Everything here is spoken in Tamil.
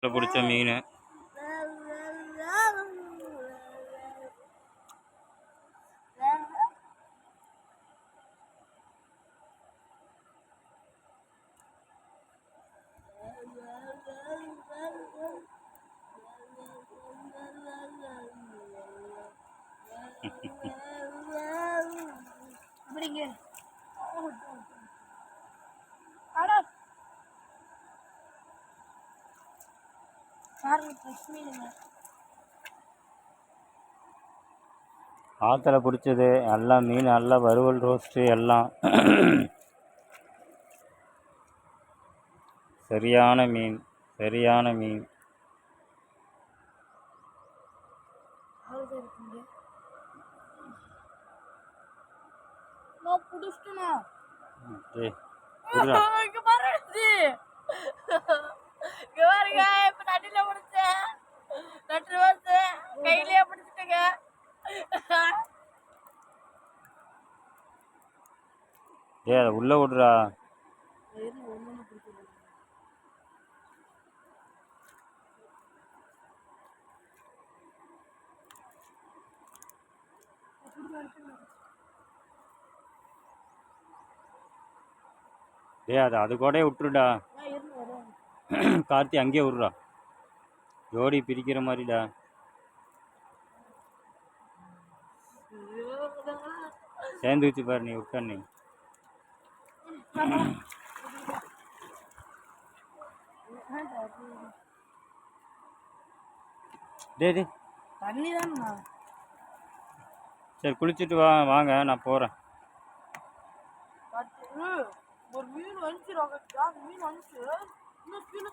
ஆற்றுல பிடிச்ச மீன். ஆற்றுல பிடிச்சது எல்லாம் மீன், நல்லா வறுவல் ரோஸ்ட்டு எல்லாம். சரியான மீன், சரியான மீன். அதை உள்ள விடுறா. அது கூட விட்டுருடா. கார்த்தி அங்கேயே விட்றா, ஜோடி பிரிக்கிற மாதிரிடா. சேர்ந்து வச்சு பாரு, நீ விட்டண்ணி. டே தண்ணி தானே. சரி குளிச்சுட்டு வாங்க, நான் போகிறேன். ஒரு மீன் வந்துச்சு, மீன் வந்துச்சு. இன்னும் கீழே